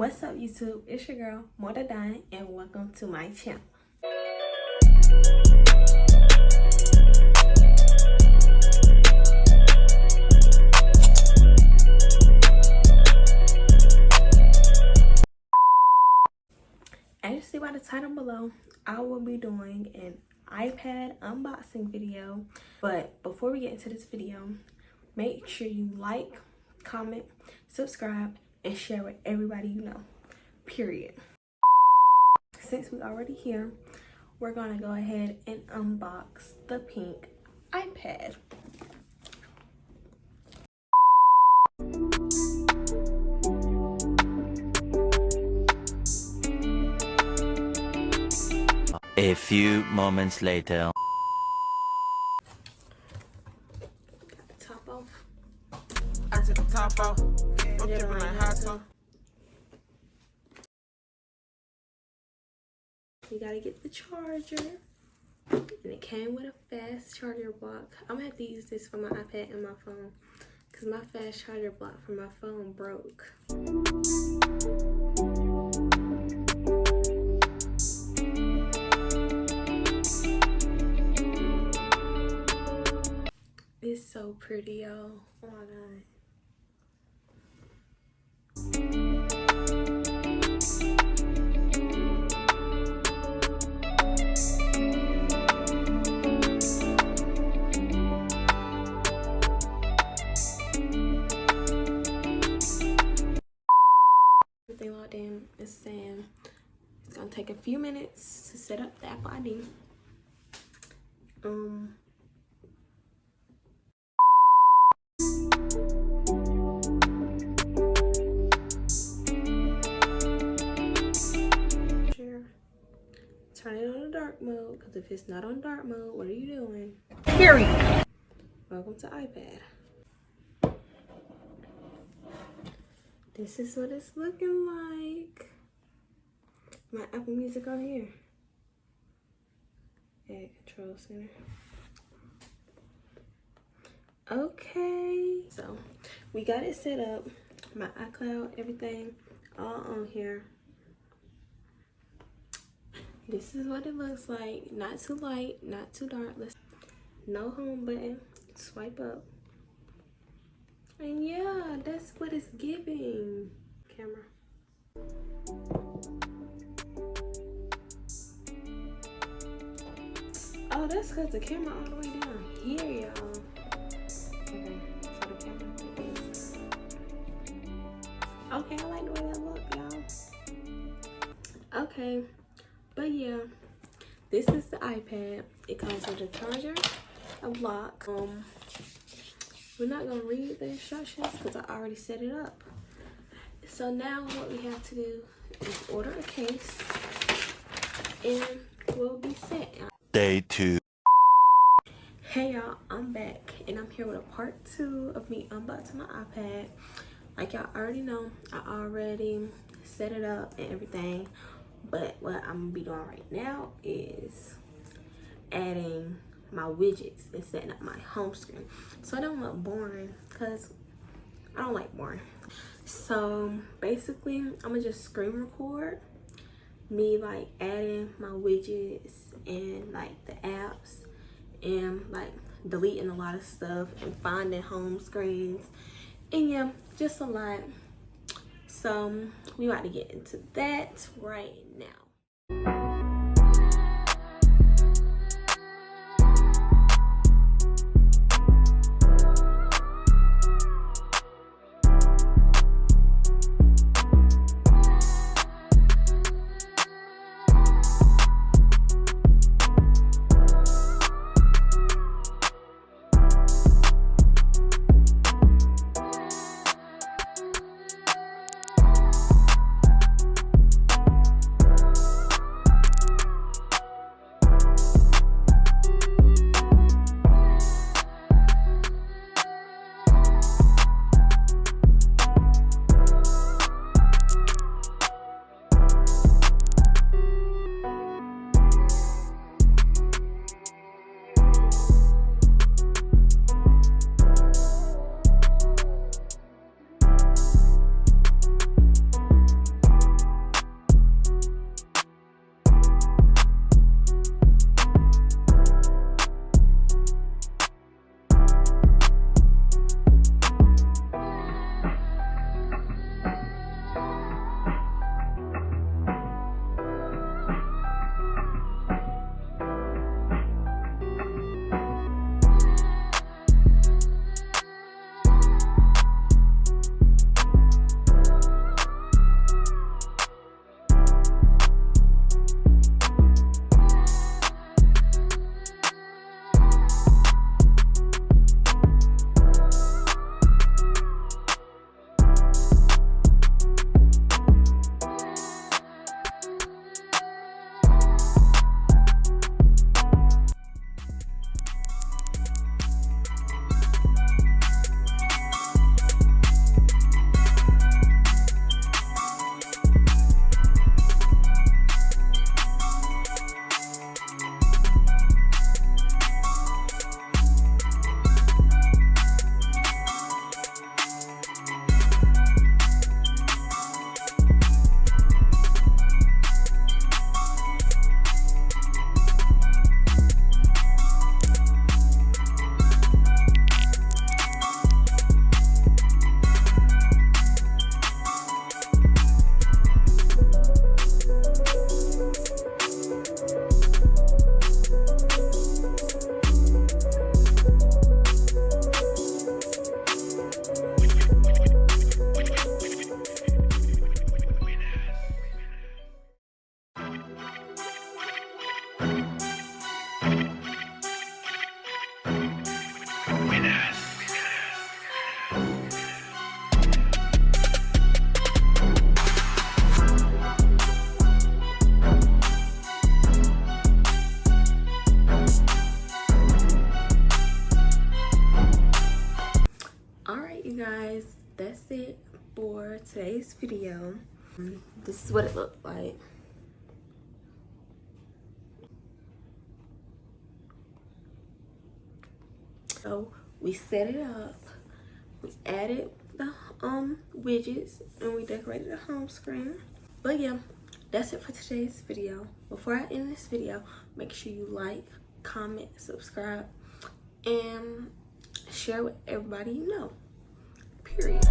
What's up, YouTube? It's your girl morathadon, and welcome to my channel. As you see by the title below, I will be doing an iPad unboxing video. But before we get into this video, make sure you like, comment, subscribe, and share with everybody you know, period. Since we're already here, we're gonna go ahead and unbox the pink iPad. A few moments later. Got the top off. I took the top off. I'm dripping like hot sauce. You gotta get the charger. And it came with a fast charger block. I'm gonna have to use this for my iPad and my phone because my fast charger block for my phone broke. It's so pretty, y'all. Oh my god. Everything logged in. It's saying it's gonna take a few minutes to set up the Apple ID. Turn it on dark mode, because if it's not on dark mode, what are you doing? Period. Welcome to iPad. This is what it's looking like. My Apple Music on here. Add control center. Okay, so we got it set up. My iCloud, everything, all on here. This is what it looks like. Not too light, not too dark. No home button. Swipe up. And yeah, that's what it's giving. Camera. Oh, that's because the camera all the way down here, y'all. Okay, so the camera like this. Okay, I like the way that look, y'all. Okay. But yeah, this is the iPad. It comes with a charger, a block. We're not gonna read the instructions because I already set it up. So now what we have to do is order a case and we'll be set. Day 2. Hey y'all, I'm back and I'm here with a part 2 of me unboxing my iPad. Like y'all already know, I already set it up and everything. But what I'm gonna be doing right now is adding my widgets and setting up my home screen. So I don't look boring because I don't like boring. So basically, I'm gonna just screen record me like adding my widgets and like the apps and like deleting a lot of stuff and finding home screens. And yeah, just a lot. So we about to get into that right now. for today's video. This is what it looked like. So we set it up, we added the widgets, and we decorated the home screen. But yeah, that's it for today's video. Before I end this video, make sure you like, comment, subscribe, and share with everybody you know. Period.